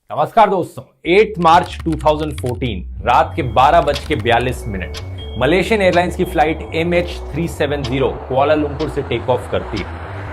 नमस्कार दोस्तों, 8 मार्च 2014 रात के 12:42 मलेशियन एयरलाइंस की फ्लाइट MH370 कुआलालंपुर से टेक ऑफ करती है।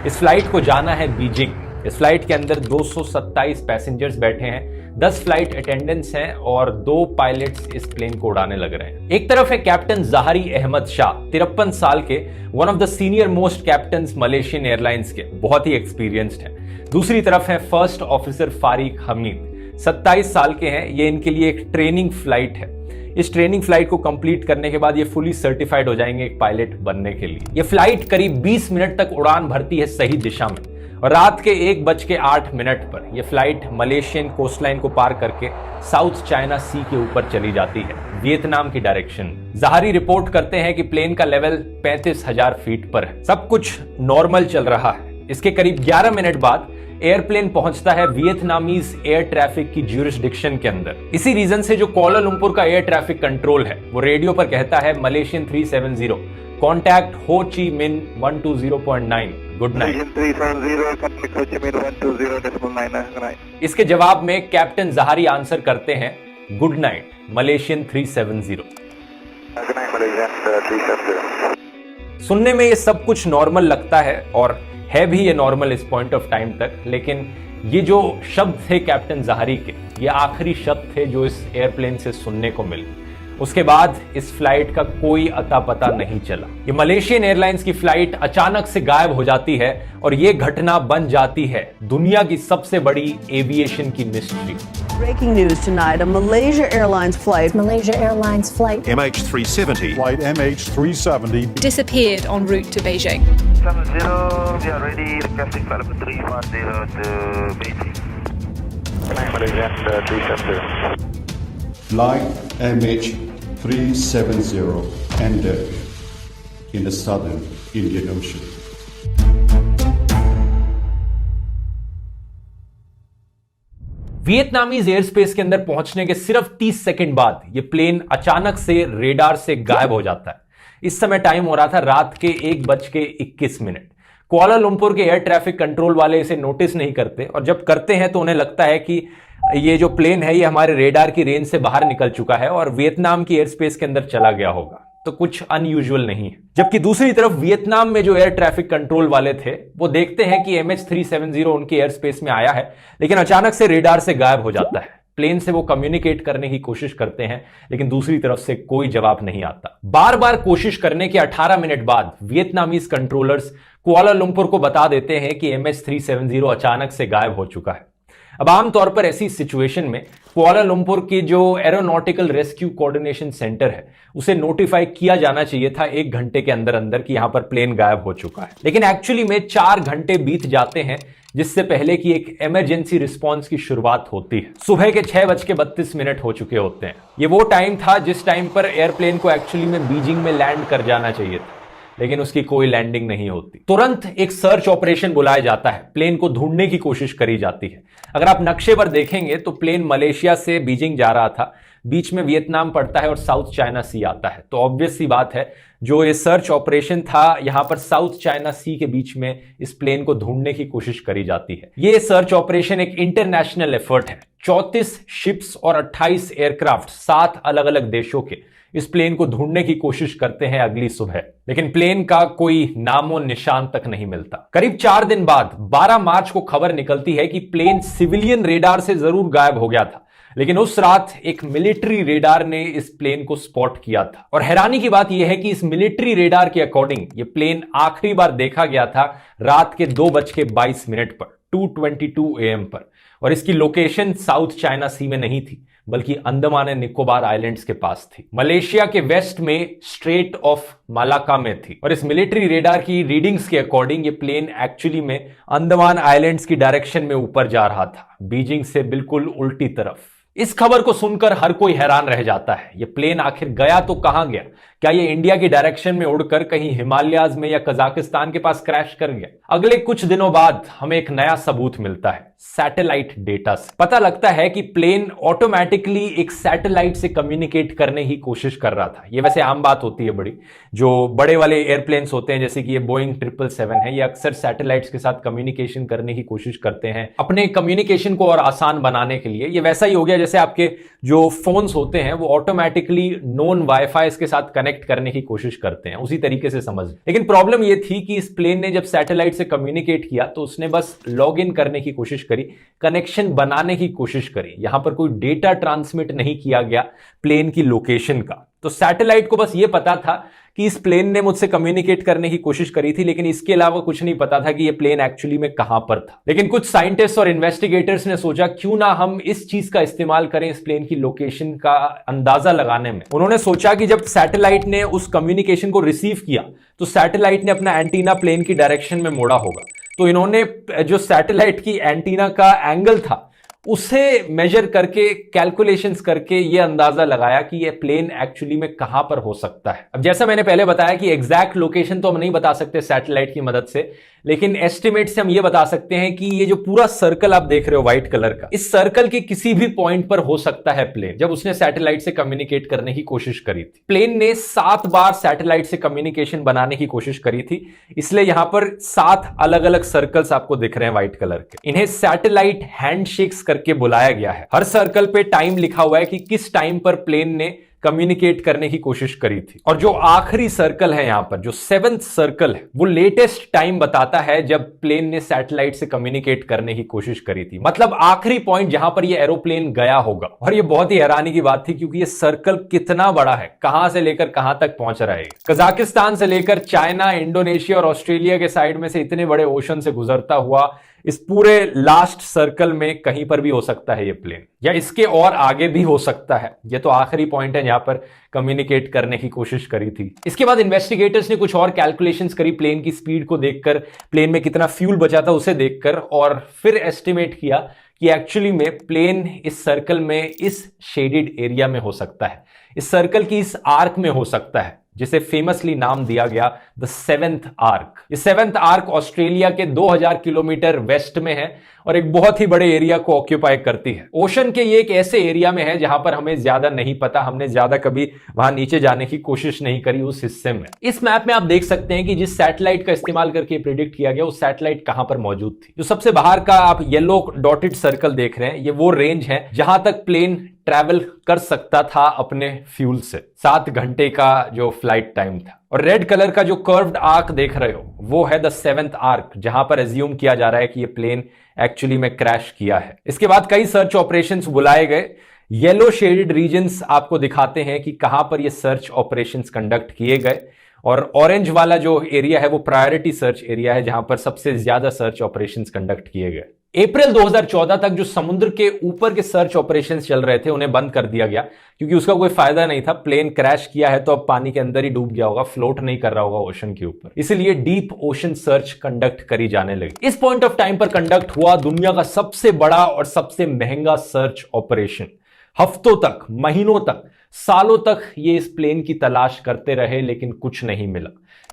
इस फ्लाइट को जाना है बीजिंग। इस फ्लाइट के अंदर 227 पैसेंजर्स बैठे हैं, 10 फ्लाइट अटेंडेंट्स हैं और 2 पायलट्स इस प्लेन को उड़ाने लग रहे हैं। एक तरफ है कैप्टन जहारी अहमद शाह, 53 साल के, one of the senior most captain Malaysian airlines के, बहुत ही एक्सपीरियंस्ड है। दूसरी तरफ है फर्स्ट ऑफिसर फारिक हमीद, 27 साल के हैं। ये इनके लिए एक ट्रेनिंग फ्लाइट है। इस ट्रेनिंग फ्लाइट को कंप्लीट करने के बाद ये फुली सर्टिफाइड हो जाएंगे एक पायलट बनने के लिए। ये फ्लाइट करीब 20 मिनट तक उड़ान भरती है सही दिशा में और रात के 1:08 पर यह फ्लाइट मलेशियन कोस्टलाइन को पार करके साउथ चाइना सी के ऊपर चली जाती है, वियतनाम की डायरेक्शन। जहारी रिपोर्ट करते हैं कि प्लेन का लेवल 35,000 फीट पर है। सब कुछ नॉर्मल चल रहा है। इसके करीब 11 मिनट बाद एयरप्लेन पहुंचता है वियतनामीज एयर ट्रैफिक की ज्यूरिसडिक्शन के अंदर। इसी रीजन से जो कुआलालंपुर का एयर ट्रैफिक कंट्रोल है वो रेडियो पर कहता है मलेशियन 370 कॉन्टैक्ट हो ची मिन 120.9 गुड नाइट। इसके जवाब में कैप्टन जहारी आंसर करते हैं गुड नाइट मलेशियन 370। सुनने में ये सब कुछ नॉर्मल लगता है और है भी ये नॉर्मल इस पॉइंट ऑफ टाइम तक, लेकिन ये जो शब्द थे कैप्टन जहारी के, ये आखिरी शब्द थे जो इस एयरप्लेन से सुनने को मिले। उसके बाद इस फ्लाइट का कोई अता पता नहीं चला। ये मलेशियन एयरलाइंस की फ्लाइट अचानक से गायब हो जाती है और ये घटना बन जाती है दुनिया की सबसे बड़ी एविएशन की mystery. Breaking news tonight, a Malaysia Airlines flight MH370 Flight MH370 disappeared en route to Beijing. 70, we are ready, requesting flight number 310 to Beijing. Malaysian 370. Flight MH370 ended in the southern Indian Ocean. Vietnamese air space के अंदर पहुंचने के सिर्फ 30 second बाद यह plane अचानक से radar से गायब हो जाता है। इस समय टाइम हो रहा था रात के 1:21। कुआलालंपुर के एयर ट्रैफिक कंट्रोल वाले इसे नोटिस नहीं करते और जब करते हैं तो उन्हें लगता है कि ये जो प्लेन है ये हमारे रेडार की रेंज से बाहर निकल चुका है और वियतनाम की एयर स्पेस के अंदर चला गया होगा, तो कुछ अनयूजुअल नहीं है। जबकि दूसरी तरफ वियतनाम में जो एयर ट्रैफिक कंट्रोल वाले थे वो देखते हैं कि MH370 उनके एयर स्पेस में आया है, लेकिन अचानक से रेडार से गायब हो जाता है। प्लेन से वो कम्युनिकेट करने की कोशिश करते हैं लेकिन दूसरी तरफ से कोई जवाब नहीं आता। बार बार कोशिश करने के 18 मिनट बाद वियतनामीज कंट्रोलर्स कुआलालंपुर को बता देते हैं कि MH370 अचानक से गायब हो चुका है। अब आमतौर पर ऐसी सिचुएशन में कुआलालंपुर की जो एरोनॉटिकल रेस्क्यू कोऑर्डिनेशन सेंटर है उसे नोटिफाई किया जाना चाहिए था 1 घंटे के अंदर अंदर कि यहां पर प्लेन गायब हो चुका है, लेकिन एक्चुअली में 4 घंटे बीत जाते हैं जिससे पहले की एक इमरजेंसी रिस्पांस की शुरुआत होती है। सुबह के 6:32 हो चुके होते हैं। ये वो टाइम था जिस टाइम पर एयरप्लेन को एक्चुअली में बीजिंग में लैंड कर जाना चाहिए था, लेकिन उसकी कोई लैंडिंग नहीं होती। तुरंत एक सर्च ऑपरेशन बुलाया जाता है, प्लेन को ढूंढने की कोशिश करी जाती है। अगर आप नक्शे पर देखेंगे तो प्लेन मलेशिया से बीजिंग जा रहा था, बीच में वियतनाम पड़ता है और साउथ चाइना सी आता है, तो ऑब्वियस सी बात है जो ये सर्च ऑपरेशन था यहां पर साउथ चाइना सी के बीच में इस प्लेन को ढूंढने की कोशिश करी जाती है। ये सर्च ऑपरेशन एक इंटरनेशनल एफर्ट है। 34 शिप्स और 28 एयरक्राफ्ट 7 अलग अलग देशों के इस प्लेन को ढूंढने की कोशिश करते हैं अगली सुबह, लेकिन प्लेन का कोई नामो निशान तक नहीं मिलता। करीब 4 दिन बाद 12 मार्च को खबर निकलती है कि प्लेन सिविलियन रेडार से जरूर गायब हो गया था, लेकिन उस रात एक मिलिट्री रेडार ने इस प्लेन को स्पॉट किया था। और हैरानी की बात यह है कि इस मिलिट्री रेडार के अकॉर्डिंग यह प्लेन आखिरी बार देखा गया था रात के 2:22 पर 2:22 AM पर, और इसकी लोकेशन साउथ चाइना सी में नहीं थी बल्कि अंडमान एंड निकोबार आइलैंड्स के पास थी, मलेशिया के वेस्ट में स्ट्रेट ऑफ मालाका में थी। और इस मिलिट्री रेडार की रीडिंग्स के अकॉर्डिंग ये प्लेन एक्चुअली में अंडमान आइलैंड्स की डायरेक्शन में ऊपर जा रहा था, बीजिंग से बिल्कुल उल्टी तरफ। इस खबर को सुनकर हर कोई हैरान रह जाता है। ये प्लेन आखिर गया तो कहां गया? क्या ये इंडिया की डायरेक्शन में उड़कर कहीं हिमालयाज में या कजाकिस्तान के पास क्रैश कर गया? अगले कुछ दिनों बाद हमें एक नया सबूत मिलता है सैटेलाइट डेटा से। पता लगता है कि प्लेन ऑटोमेटिकली एक सैटेलाइट से कम्युनिकेट करने की कोशिश कर रहा था। ये वैसे आम बात होती है बड़ी, जो बड़े वाले एयरप्लेन्स होते हैं जैसे कि ये बोइंग 777 है, ये अक्सर सैटेलाइट्स के साथ कम्युनिकेशन करने की कोशिश करते हैं अपने कम्युनिकेशन को और आसान बनाने के लिए। ये वैसा ही हो गया जैसे आपके जो फोन्स होते हैं वो ऑटोमेटिकली नॉन वाईफाई के साथ कनेक्ट करने की कोशिश करते हैं, उसी तरीके से समझ। लेकिन प्रॉब्लम ये थी कि इस प्लेन ने जब सैटेलाइट से कम्युनिकेट किया तो उसने बस लॉग इन करने की कोशिश करी, कनेक्शन बनाने की कोशिश करी। यहां पर कोई डेटा ट्रांसमिट नहीं किया गया प्लेन की लोकेशन का। तो सैटेलाइट को बस ये पता था कि इस प्लेन ने मुझसे कम्युनिकेट करने की कोशिश करी थी, लेकिन इसके अलावा कुछ नहीं पता था कि ये प्लेन एक्चुअली में कहां पर था। लेकिन कुछ साइंटिस्ट और इन्वेस्टिगेटर्स ने सोचा क्यों ना हम इस चीज का इस्तेमाल करें इस प्लेन की लोकेशन का अंदाजा लगाने में। उन्होंने सोचा कि जब सैटेलाइट ने उस कम्युनिकेशन को रिसीव किया तो सैटेलाइट ने अपना एंटीना प्लेन की डायरेक्शन में मोड़ा होगा। तो इन्होंने जो सैटेलाइट की एंटीना का एंगल था उसे मेजर करके कैलकुलेशंस करके ये अंदाजा लगाया कि ये प्लेन एक्चुअली में कहां पर हो सकता है। अब जैसा मैंने पहले बताया कि एग्जैक्ट लोकेशन तो हम नहीं बता सकते सैटेलाइट की मदद से, लेकिन एस्टिमेट से हम ये बता सकते हैं कि ये जो पूरा सर्कल आप देख रहे हो व्हाइट कलर का, इस सर्कल के किसी भी पॉइंट पर हो सकता है प्लेन, जब उसने सैटेलाइट से कम्युनिकेट करने की कोशिश करी थी। प्लेन ने 7 बार सैटेलाइट से कम्युनिकेशन बनाने की कोशिश करी थी, इसलिए यहां पर 7 अलग अलग सर्कल्स आपको दिख रहे हैं व्हाइट कलर के। इन्हें सैटेलाइट हैंडशेक्स करके बुलाया गया है। हर सर्कल पे टाइम लिखा हुआ है कि किस टाइम पर प्लेन ने कम्युनिकेट करने की कोशिश करी थी। और जो आखिरी सर्कल है यहां पर, जो 7th सर्कल है, वो लेटेस्ट टाइम बताता है जब प्लेन ने सैटेलाइट से कम्युनिकेट करने की कोशिश करी थी। मतलब आखिरी पॉइंट जहां पर ये एरोप्लेन गया होगा। और ये बहुत ही हैरानी की बात थी क्योंकि ये सर्कल कितना बड़ा है, कहां से लेकर कहां तक पहुंच रहा है। कजाकिस्तान से लेकर चाइना, इंडोनेशिया और ऑस्ट्रेलिया के साइड में से इतने बड़े ओशन से गुजरता हुआ इस पूरे लास्ट सर्कल में कहीं पर भी हो सकता है ये प्लेन, या इसके और आगे भी हो सकता है। ये तो आखिरी पॉइंट है जहां पर कम्युनिकेट करने की कोशिश करी थी। इसके बाद इन्वेस्टिगेटर्स ने कुछ और कैलकुलेशंस करी प्लेन की स्पीड को देखकर, प्लेन में कितना फ्यूल बचा था उसे देखकर, और फिर एस्टिमेट किया कि एक्चुअली में प्लेन इस सर्कल में इस शेडेड एरिया में हो सकता है, इस सर्कल की इस आर्क में हो सकता है, जिसे फेमसली नाम दिया गया द 7th आर्क। ये 7th आर्क ऑस्ट्रेलिया के 2000 किलोमीटर वेस्ट में है और एक बहुत ही बड़े एरिया को ऑक्यूपाई करती है। ओशन के ये एक ऐसे एरिया में है जहां पर हमें ज्यादा नहीं पता, हमने ज्यादा कभी वहां नीचे जाने की कोशिश नहीं करी उस हिस्से में। इस मैप में आप देख सकते हैं कि जिस सैटेलाइट का इस्तेमाल करके प्रिडिक्ट किया गया वो सैटेलाइट कहां पर मौजूद थी। जो सबसे बाहर का आप येलो डॉटेड सर्कल देख रहे हैं, ये वो रेंज है जहां तक प्लेन ट्रैवल कर सकता था अपने फ्यूल से। 7 घंटे का जो फ्लाइट टाइम था। और रेड कलर का जो कर्व्ड आर्क देख रहे हो वो है द 7th आर्क, जहां पर एज्यूम किया जा रहा है कि ये प्लेन एक्चुअली में क्रैश किया है। इसके बाद कई सर्च ऑपरेशंस बुलाए गए। येलो शेडेड रीजन्स आपको दिखाते हैं कि कहां पर ये सर्च ऑपरेशंस कंडक्ट किए गए, और ऑरेंज वाला जो एरिया है वो प्रायोरिटी सर्च एरिया है जहां पर सबसे ज्यादा सर्च ऑपरेशंस कंडक्ट किए गए। अप्रैल 2014 तक जो समुद्र के ऊपर के सर्च ऑपरेशंस चल रहे थे उन्हें बंद कर दिया गया क्योंकि उसका कोई फायदा नहीं था। प्लेन क्रैश किया है तो अब पानी के अंदर ही डूब गया होगा, फ्लोट नहीं कर रहा होगा ओशन के ऊपर, इसलिए डीप ओशन सर्च कंडक्ट करी जाने लगी। इस पॉइंट ऑफ टाइम पर कंडक्ट हुआ दुनिया का सबसे बड़ा और सबसे महंगा सर्च ऑपरेशन। हफ्तों तक, महीनों तक, सालों तक ये इस प्लेन की तलाश करते रहे लेकिन कुछ नहीं मिला।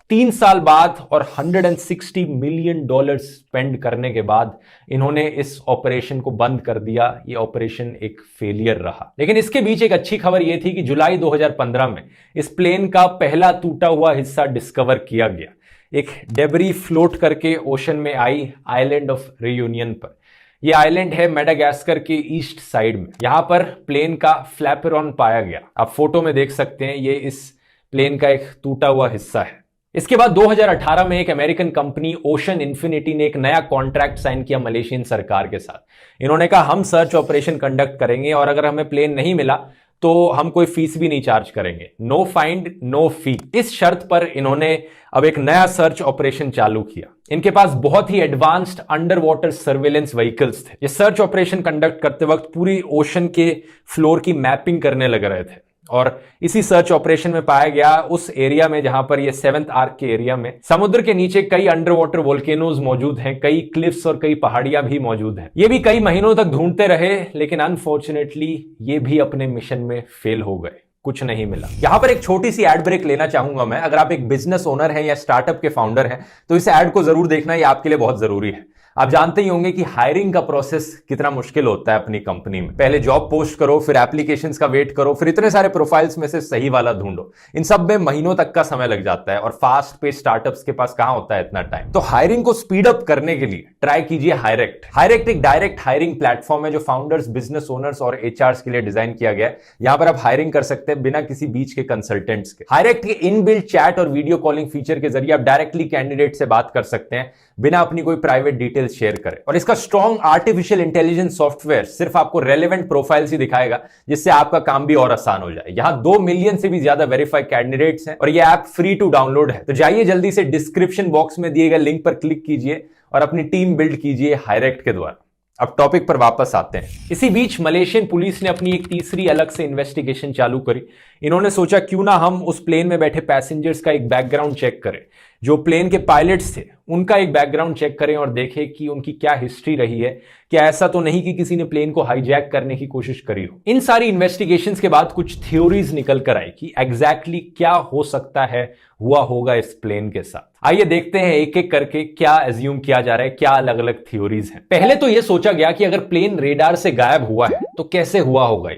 3 साल बाद और $160 मिलियन स्पेंड करने के बाद इन्होंने इस ऑपरेशन को बंद कर दिया। ये ऑपरेशन एक फेलियर रहा। लेकिन इसके बीच एक अच्छी खबर यह थी कि जुलाई 2015 में इस प्लेन का पहला टूटा हुआ हिस्सा डिस्कवर किया गया। एक डेबरी फ्लोट करके ओशन में आई आइलैंड ऑफ रियूनियन पर। यह आइलैंड है मेडागास्कर के ईस्ट साइड में। यहां पर प्लेन का फ्लैपेरॉन पाया गया। आप फोटो में देख सकते हैं, ये इस प्लेन का एक टूटा हुआ हिस्सा है। इसके बाद 2018 में एक अमेरिकन कंपनी ओशन इन्फिनिटी ने एक नया कॉन्ट्रैक्ट साइन किया मलेशियन सरकार के साथ। इन्होंने कहा हम सर्च ऑपरेशन कंडक्ट करेंगे और अगर हमें प्लेन नहीं मिला तो हम कोई फीस भी नहीं चार्ज करेंगे, नो फाइंड नो फी। इस शर्त पर इन्होंने अब एक नया सर्च ऑपरेशन चालू किया। इनके पास बहुत ही advanced under water surveillance vehicles थे। ये सर्च ऑपरेशन कंडक्ट करते वक्त पूरी ओशन के फ्लोर की मैपिंग करने लग रहे थे। और इसी सर्च ऑपरेशन में पाया गया उस एरिया में जहां पर ये 7th आर्क के एरिया में समुद्र के नीचे कई अंडर वाटर वोल्केनोज मौजूद हैं, कई क्लिफ्स और कई पहाड़ियां भी मौजूद हैं। ये भी कई महीनों तक ढूंढते रहे, लेकिन अनफॉर्चुनेटली ये भी अपने मिशन में फेल हो गए, कुछ नहीं मिला। यहां पर एक छोटी सी एड ब्रेक लेना चाहूंगा मैं। अगर आप एक बिजनेस ओनर हैं या स्टार्टअप के फाउंडर हैं तो इस एड को जरूर देखना, ये आपके लिए बहुत जरूरी है। आप जानते ही होंगे कि हायरिंग का प्रोसेस कितना मुश्किल होता है अपनी कंपनी में। पहले जॉब पोस्ट करो, फिर एप्लीकेशंस का वेट करो, फिर इतने सारे प्रोफाइल्स में से सही वाला ढूंढो। इन सब में महीनों तक का समय लग जाता है और फास्ट पे स्टार्टअप्स के पास कहां होता है इतना टाइम। तो हायरिंग को स्पीड अप करने के लिए ट्राई कीजिए हायरेक्ट। हायरेक्ट एक डायरेक्ट हायरिंग प्लेटफॉर्म है जो फाउंडर्स, बिजनेस ओनर्स और एचआरस के लिए डिजाइन किया गया है। यहां पर आप हायरिंग कर सकते हैं बिना किसी बीच के कंसल्टेंट्स के। हायरेक्ट के इनबिल्ट चैट और वीडियो कॉलिंग फीचर के जरिए आप डायरेक्टली कैंडिडेट से बात कर सकते हैं बिना अपनी कोई प्राइवेट डिटेल्स शेयर करें। और इसका स्ट्रॉन्ग आर्टिफिशियल इंटेलिजेंस सॉफ्टवेयर सिर्फ आपको रेलेवेंट प्रोफाइल्स ही दिखाएगा, जिससे आपका काम भी और आसान हो जाए। यहां 2 मिलियन से भी ज्यादा वेरीफाइड कैंडिडेट्स हैं और यह ऐप फ्री टू डाउनलोड है। तो जाइए जल्दी से डिस्क्रिप्शन बॉक्स में दिए गए लिंक पर क्लिक कीजिए और अपनी टीम बिल्ड कीजिए हायरेक्ट के द्वारा। अब टॉपिक पर वापस आते हैं। इसी बीच मलेशियन पुलिस ने अपनी एक तीसरी अलग से इन्वेस्टिगेशन चालू करी। इन्होंने सोचा क्यों ना हम उस प्लेन में बैठे पैसेंजर्स का एक बैकग्राउंड चेक करें, जो प्लेन के पायलट्स थे उनका एक बैकग्राउंड चेक करें और देखें कि उनकी क्या हिस्ट्री रही है। क्या ऐसा तो नहीं कि किसी ने प्लेन को हाईजैक करने की कोशिश करी हो। इन सारी इन्वेस्टिगेशंस के बाद कुछ थ्योरीज निकल कर आई कि एग्जैक्टली क्या हो सकता है हुआ होगा इस प्लेन के साथ। आइए देखते हैं एक एक करके क्या एज्यूम किया जा रहा है, क्या अलग अलग थ्योरीज हैं। पहले तो यह सोचा गया कि अगर प्लेन रेडार से गायब हुआ है तो कैसे हुआ होगा।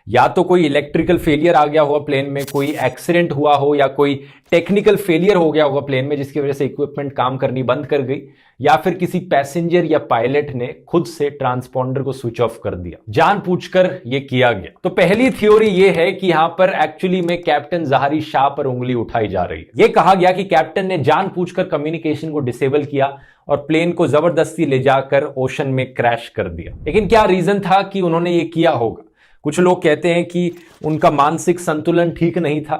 या तो कोई इलेक्ट्रिकल फेलियर आ गया होगा प्लेन में, कोई एक्सीडेंट हुआ हो, या कोई टेक्निकल फेलियर हो गया होगा प्लेन में जिसकी वजह से इक्विपमेंट काम करनी बंद कर गई, या फिर किसी पैसेंजर या पायलट ने खुद से ट्रांसपॉन्डर को स्विच ऑफ कर दिया, जानबूझकर यह किया गया। तो पहली थ्योरी यह है कि यहां पर एक्चुअली में कैप्टन जहारी शाह पर उंगली उठाई जा रही है। यह कहा गया कि कैप्टन ने जानबूझकर कम्युनिकेशन को डिसेबल किया और प्लेन को जबरदस्ती ले जाकर ओशन में क्रैश कर दिया। लेकिन क्या रीजन था कि उन्होंने ये किया होगा? कुछ लोग कहते हैं कि उनका मानसिक संतुलन ठीक नहीं था,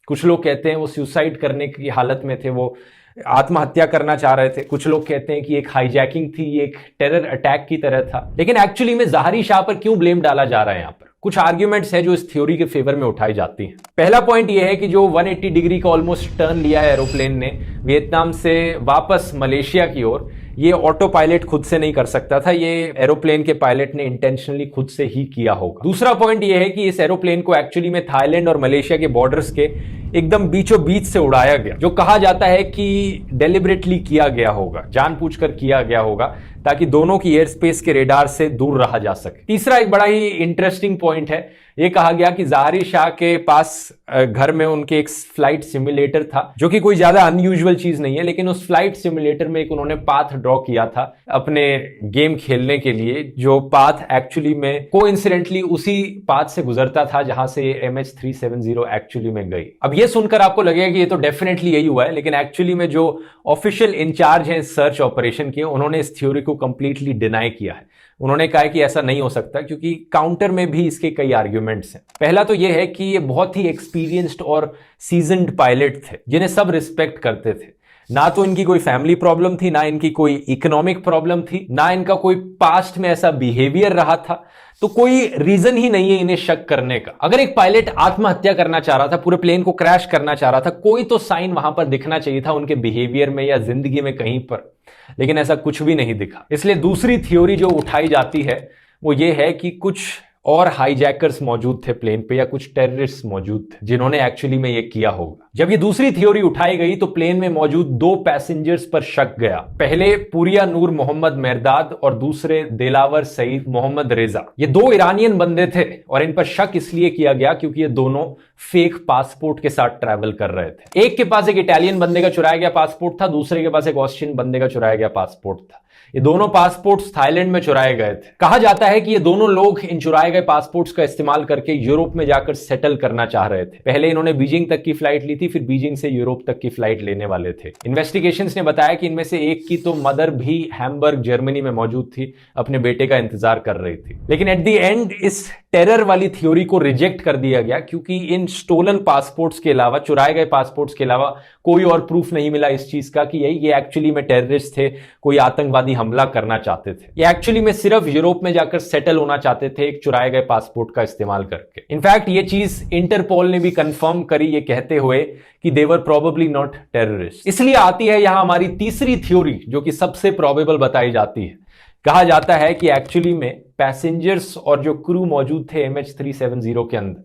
कुछ लोग कहते हैं वो सुसाइड करने की हालत में थे, वो आत्महत्या करना चाह रहे थे, कुछ लोग कहते हैं कि एक हाईजैकिंग थी, एक टेरर अटैक की तरह था। लेकिन एक्चुअली में जहारी शाह पर क्यों ब्लेम डाला जा रहा है? यहां पर कुछ आर्ग्यूमेंट्स है जो इस थ्योरी के फेवर में उठाई जाती हैं। पहला पॉइंट यह है कि जो 180 डिग्री का ऑलमोस्ट टर्न लिया है एरोप्लेन ने वियतनाम से वापस मलेशिया की ओर, ये ऑटो पायलट खुद से नहीं कर सकता था, ये एरोप्लेन के पायलट ने इंटेंशनली खुद से ही किया होगा। दूसरा पॉइंट ये है कि इस एरोप्लेन को एक्चुअली में थाईलैंड और मलेशिया के बॉर्डर्स के एकदम बीचों बीच से उड़ाया गया, जो कहा जाता है कि डेलिबरेटली किया गया होगा, जानबूझकर किया गया होगा, ताकि दोनों की एयर स्पेस के रेडार से दूर रहा जा सके। तीसरा एक बड़ा ही इंटरेस्टिंग पॉइंट है, यह कहा गया कि जहारी शाह के पास घर में उनके एक फ्लाइट सिमुलेटर था, जो कि कोई ज्यादा अनयूजुअल चीज नहीं है, लेकिन उस फ्लाइट सिमुलेटर में एक उन्होंने पाथ ड्रॉ किया था अपने गेम खेलने के लिए, जो पाथ एक्चुअली में कोइंसिडेंटली उसी पाथ से गुजरता था जहां से MH370 एक्चुअली में गई। अब ये सुनकर आपको लगेगा कि ये तो डेफिनेटली यही हुआ है, लेकिन एक्चुअली में जो ऑफिशियल इंचार्ज हैं सर्च ऑपरेशन के, उन्होंने इस थ्योरी को कंप्लीटली डिनाई किया है। उन्होंने कहा कि ऐसा नहीं हो सकता, क्योंकि काउंटर में भी इसके कई आर्ग्यूमेंट्स हैं। पहला तो यह है कि ये बहुत ही एक्सपीरियंस्ड और सीजन्ड पायलट थे जिन्हें सब रिस्पेक्ट करते थे। ना तो इनकी कोई फैमिली प्रॉब्लम थी, ना इनकी कोई इकोनॉमिक प्रॉब्लम थी, ना इनका कोई पास्ट में ऐसा बिहेवियर रहा था, तो कोई रीजन ही नहीं है इन्हें शक करने का। अगर एक पायलट आत्महत्या करना चाह रहा था, पूरे प्लेन को क्रैश करना चाह रहा था, कोई तो साइन वहां पर दिखना चाहिए था उनके बिहेवियर में या जिंदगी में कहीं पर, लेकिन ऐसा कुछ भी नहीं दिखा। इसलिए दूसरी थ्योरी जो उठाई जाती है वो ये है कि कुछ और हाईजैकर्स मौजूद थे प्लेन पे, या कुछ टेररिस्ट मौजूद थे जिन्होंने एक्चुअली में ये किया होगा। जब ये दूसरी थ्योरी उठाई गई तो प्लेन में मौजूद 2 पैसेंजर्स पर शक गया। पहले पुरिया नूर मोहम्मद मेरदाद और दूसरे दिलावर सईद मोहम्मद रेजा। ये 2 ईरानियन बंदे थे और इन पर शक इसलिए किया गया क्योंकि ये दोनों फेक पासपोर्ट के साथ ट्रैवल कर रहे थे। एक के पास एक इटालियन बंदे का चुराया गया पासपोर्ट था, दूसरे के पास एक ऑस्ट्रियन बंदे का चुराया गया पासपोर्ट था। ये दोनों पासपोर्ट्स थाईलैंड में चुराए गए थे। कहा जाता है कि ये दोनों लोग इन चुराए गए पासपोर्ट्स का इस्तेमाल करके यूरोप में जाकर सेटल करना चाह रहे थे। पहले इन्होंने बीजिंग तक की फ्लाइट ली थी, फिर बीजिंग से यूरोप तक की फ्लाइट लेने वाले थे। इन्वेस्टिगेशंस ने बताया कि इनमें से एक की तो मदर भी हैम्बर्ग जर्मनी में मौजूद थी, अपने बेटे का इंतजार कर रही थी। लेकिन एट द एंड इस टेरर वाली थ्योरी को रिजेक्ट कर दिया गया, क्योंकि इन स्टोलन पासपोर्ट्स के अलावा, चुराए गए पासपोर्ट्स के अलावा कोई और प्रूफ नहीं मिला इस चीज का कि ये एक्चुअली में टेररिस्ट थे, कोई आतंकवादी हमला करना चाहते थे। ये एक्चुअली में सिर्फ यूरोप में जाकर सेटल होना चाहते थे एक चुराए गए पासपोर्ट का इस्तेमाल करके। इनफैक्ट ये चीज इंटरपोल ने भी कंफर्म करी, ये कहते हुए कि दे वर प्रोबेबली नॉट टेररिस्ट। इसलिए आती है यहां हमारी तीसरी थ्योरी, जो कि सबसे प्रोबेबल बताई जाती है। कहा जाता है कि एक्चुअली में पैसेंजर्स और जो क्रू मौजूद थे MH370 के अंदर,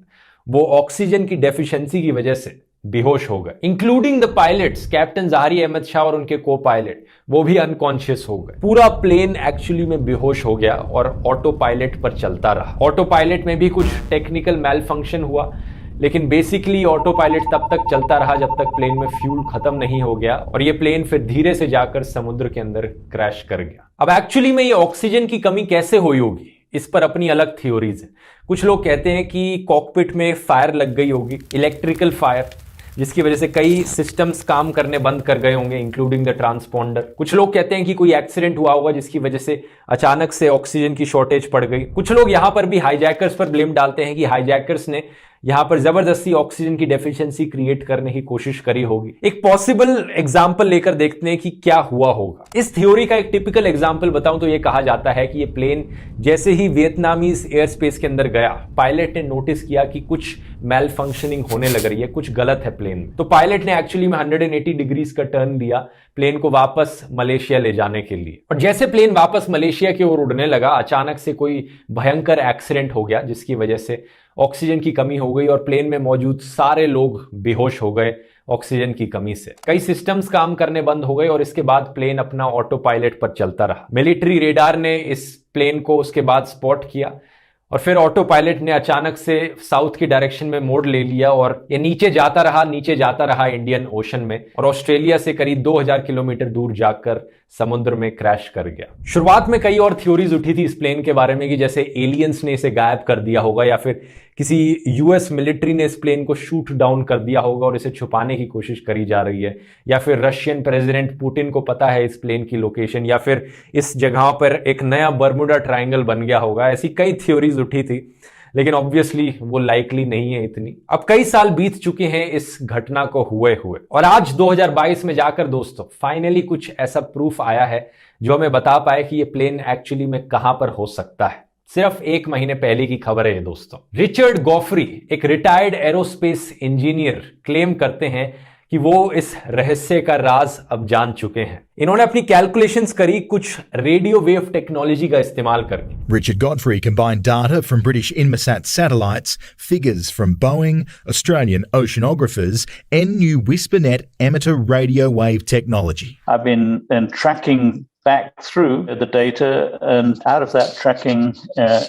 वो ऑक्सीजन की डेफिशिएंसी की वजह से बेहोश हो गए, इंक्लूडिंग द पायलट्स कैप्टन ज़ाहरी अहमद शाह और उनके को पायलट, वो भी अनकॉन्शियस हो गए। पूरा प्लेन एक्चुअली में बेहोश हो गया और ऑटो पायलट पर चलता रहा। ऑटो पायलट में भी कुछ टेक्निकल मैल फंक्शन हुआ, लेकिन बेसिकली ऑटो पायलट तब तक चलता रहा जब तक प्लेन में फ्यूल खत्म नहीं हो गया और ये प्लेन फिर धीरे से जाकर समुद्र के अंदर क्रैश कर गया। अब एक्चुअली में ये ऑक्सीजन की कमी कैसे हुई होगी, इस पर अपनी अलग थ्योरीज है। कुछ लोग कहते हैं कि कॉकपिट में फायर लग गई होगी, इलेक्ट्रिकल फायर, जिसकी वजह से कई सिस्टम्स काम करने बंद कर गए होंगे, इंक्लूडिंग द ट्रांसपॉन्डर। कुछ लोग कहते हैं कि कोई एक्सीडेंट हुआ होगा जिसकी वजह से अचानक से ऑक्सीजन की शॉर्टेज पड़ गई। कुछ लोग यहां पर भी हाईजैकर्स पर ब्लेम डालते हैं कि हाईजैकर्स ने यहां पर जबरदस्ती ऑक्सीजन की डेफिशिएंसी क्रिएट करने की कोशिश करी होगी। एक पॉसिबल एग्जांपल लेकर देखते हैं कि क्या हुआ होगा। इस थ्योरी का एक टिपिकल एग्जांपल बताऊं तो यह कहा जाता है कि यह प्लेन जैसे ही वियतनामीज एयर स्पेस के अंदर गया, पायलट ने नोटिस किया कि कुछ मैल फंक्शनिंग होने लग रही है, कुछ गलत है प्लेन में। तो पायलट ने एक्चुअली में 180 डिग्रीज का टर्न लिया प्लेन को वापस मलेशिया ले जाने के लिए। और जैसे प्लेन वापस मलेशिया की ओर उड़ने लगा, अचानक से कोई भयंकर एक्सीडेंट हो गया जिसकी वजह से ऑक्सीजन की कमी हो गई और प्लेन में मौजूद सारे लोग बेहोश हो गए ऑक्सीजन की कमी से। कई सिस्टम्स काम करने बंद हो गए और इसके बाद प्लेन अपना ऑटो पायलट पर चलता रहा। मिलिट्री रेडार ने इस प्लेन को उसके बाद स्पॉट किया और फिर ऑटो पायलट ने अचानक से साउथ की डायरेक्शन में मोड़ ले लिया और ये नीचे जाता रहा इंडियन ओशन में और ऑस्ट्रेलिया से करीब 2000 किलोमीटर दूर जाकर समुद्र में क्रैश कर गया। शुरुआत में कई और थ्योरीज उठी थी इस प्लेन के बारे में कि जैसे एलियंस ने इसे गायब कर दिया होगा या फिर किसी यूएस मिलिट्री ने इस प्लेन को शूट डाउन कर दिया होगा और इसे छुपाने की कोशिश करी जा रही है, या फिर रशियन प्रेसिडेंट पुतिन को पता है इस प्लेन की लोकेशन, या फिर इस जगह पर एक नया बर्मुडा ट्रायंगल बन गया होगा। ऐसी कई थ्योरीज उठी थी, लेकिन ऑब्वियसली वो लाइकली नहीं है इतनी। अब कई साल बीत चुके हैं इस घटना को हुए और आज 2022 में जाकर दोस्तों फाइनली कुछ ऐसा प्रूफ आया है जो हमें बता पाए कि ये प्लेन एक्चुअली में कहां पर हो सकता है। सिर्फ 1 महीने पहले की खबर है ये दोस्तों। रिचर्ड गॉफरी, एक रिटायर्ड एरोस्पेस इंजीनियर, क्लेम करते हैं कि वो इस रहस्य का राज अब जान चुके हैं। इन्होंने अपनी कैलकुलेशंस करी कुछ रेडियो वेव टेक्नोलॉजी का इस्तेमाल करके। Richard Godfrey combined data from British Inmarsat satellites, figures from Boeing, Australian oceanographers, and new WhisperNet amateur radio wave technology. I've been tracking back through the data, and out of that tracking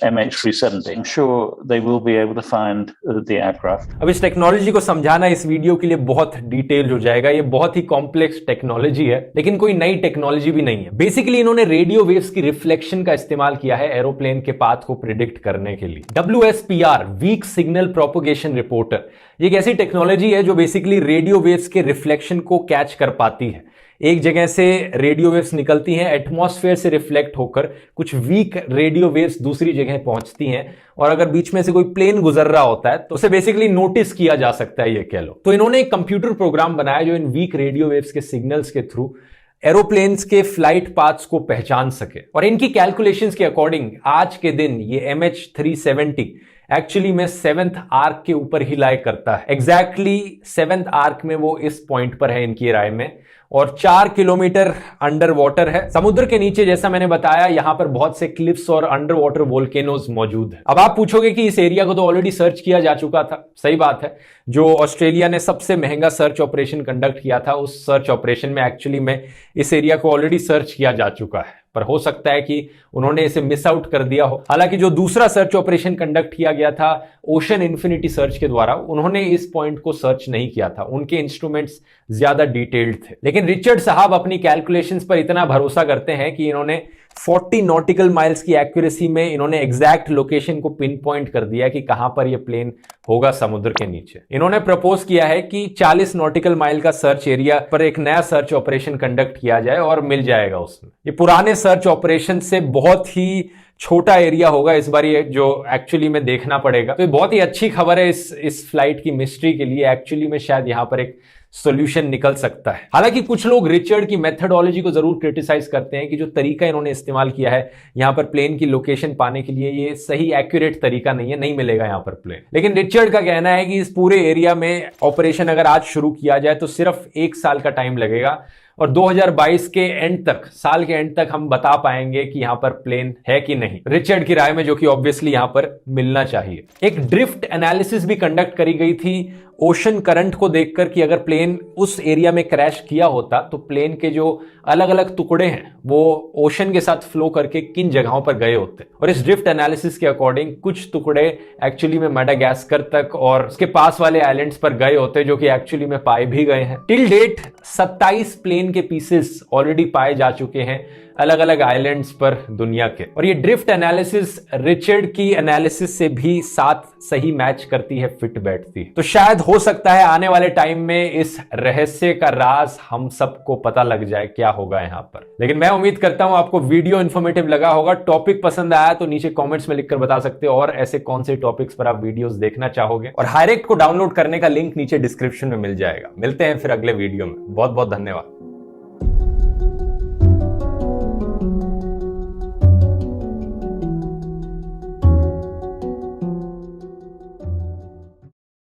MH370, I'm sure they will be able to find the aircraft. अब इस technology को समझाना इस video के लिए बहुत detail हो जाएगा। ये बहुत ही कॉम्प्लेक्स टेक्नोलॉजी है, लेकिन कोई नई टेक्नोलॉजी भी नहीं है। बेसिकली इन्होंने रेडियो वेव्स की रिफ्लेक्शन का इस्तेमाल किया है एरोप्लेन के पाथ को प्रिडिक्ट करने के लिए। WSPR, weak signal propagation reporter, ये एक ऐसी टेक्नोलॉजी है जो बेसिकली रेडियो वेव्स के रिफ्लेक्शन को कैच कर पाती है। एक जगह से रेडियो वेव्स निकलती हैं, एटमॉस्फेयर से रिफ्लेक्ट होकर कुछ वीक रेडियो वेव्स दूसरी जगह पहुंचती हैं, और अगर बीच में से कोई प्लेन गुजर रहा होता है तो उसे बेसिकली नोटिस किया जा सकता है, ये कह लो। तो इन्होंने एक कंप्यूटर प्रोग्राम बनाया जो इन वीक रेडियो वेव्स के सिग्नल्स के थ्रू एरोप्लेन्स के फ्लाइट पाथ्स को पहचान सके। और इनकी कैलकुलेशंस के अकॉर्डिंग आज के दिन ये MH370 एक्चुअली में 7th आर्क के ऊपर ही लाई करता है। एग्जैक्टली 7th आर्क में वो इस पॉइंट पर है इनकी राय में, और 4 किलोमीटर अंडर वाटर है। समुद्र के नीचे, जैसा मैंने बताया, यहां पर बहुत से क्लिफ्स और अंडर वाटर वोल्केनोज मौजूद है। अब आप पूछोगे कि इस एरिया को तो ऑलरेडी सर्च किया जा चुका था। सही बात है, जो ऑस्ट्रेलिया ने सबसे महंगा सर्च ऑपरेशन कंडक्ट किया था, उस सर्च ऑपरेशन में एक्चुअली में इस एरिया को ऑलरेडी सर्च किया जा चुका है, पर हो सकता है कि उन्होंने इसे मिस आउट कर दिया हो। हालांकि जो दूसरा सर्च ऑपरेशन कंडक्ट किया गया था ओशन इन्फिनिटी सर्च के द्वारा, उन्होंने इस पॉइंट को सर्च नहीं किया था, उनके इंस्ट्रूमेंट्स ज्यादा डिटेल्ड थे। लेकिन रिचर्ड साहब अपनी कैलकुलेशंस पर इतना भरोसा करते हैं कि इन्होंने 40 नॉटिकल माइल्स की एक्यूरेसी में इन्होंने एग्जैक्ट लोकेशन को पिन पॉइंट कर दिया कि कहां पर यह प्लेन होगा समुद्र के नीचे। इन्होंने प्रपोज किया है कि 40 नॉटिकल माइल का सर्च एरिया पर एक नया सर्च ऑपरेशन कंडक्ट किया जाए और मिल जाएगा उसमें। ये पुराने सर्च ऑपरेशन से बहुत ही छोटा एरिया होगा इस बार, ये जो एक्चुअली में देखना पड़ेगा। तो ये बहुत ही अच्छी खबर है इस फ्लाइट की मिस्ट्री के लिए। एक्चुअली में शायद यहां पर एक सॉल्यूशन निकल सकता है। हालांकि कुछ लोग रिचर्ड की मेथडोलॉजी को जरूर क्रिटिसाइज करते हैं कि जो तरीका इन्होंने इस्तेमाल किया है यहां पर प्लेन की लोकेशन पाने के लिए, ये सही एक्यूरेट तरीका नहीं है, नहीं मिलेगा यहां पर प्लेन। लेकिन रिचर्ड का कहना है कि इस पूरे एरिया में ऑपरेशन अगर आज शुरू किया जाए तो सिर्फ 1 साल का टाइम लगेगा और 2022 के एंड तक, साल के एंड तक हम बता पाएंगे कि यहां पर प्लेन है कि नहीं, रिचर्ड की राय में, जो कि ऑब्वियसली यहां पर मिलना चाहिए। एक ड्रिफ्ट एनालिसिस भी कंडक्ट करी गई थी ओशन करंट को देखकर कि अगर प्लेन उस एरिया में क्रैश किया होता तो प्लेन के जो अलग अलग टुकड़े हैं वो ओशन के साथ फ्लो करके किन जगहों पर गए होते। और इस ड्रिफ्ट एनालिसिस के अकॉर्डिंग कुछ टुकड़े एक्चुअली में मेडागास्कर तक और उसके पास वाले आइलैंड्स पर गए होते, जो कि एक्चुअली में पाए भी गए हैं। टिल डेट 27 प्लेन के पीसेस ऑलरेडी पाए जा चुके हैं अलग अलग आइलैंड्स पर दुनिया के। और ये ड्रिफ्ट एनालिसिस रिचर्ड की एनालिसिस से भी साथ सही मैच करती है, फिट बैठती है। तो शायद हो सकता है आने वाले टाइम में इस रहस्य का राज हम सबको पता लग जाए क्या होगा यहां पर। लेकिन मैं उम्मीद करता हूं आपको वीडियो इंफॉर्मेटिव लगा होगा। टॉपिक पसंद आया तो नीचे कमेंट्स में लिखकर बता सकते हो और ऐसे कौन से टॉपिक्स पर आप वीडियोस देखना चाहोगे। और हायरेक्ट को डाउनलोड करने का लिंक नीचे डिस्क्रिप्शन में मिल जाएगा। मिलते हैं फिर अगले वीडियो में। बहुत बहुत धन्यवाद।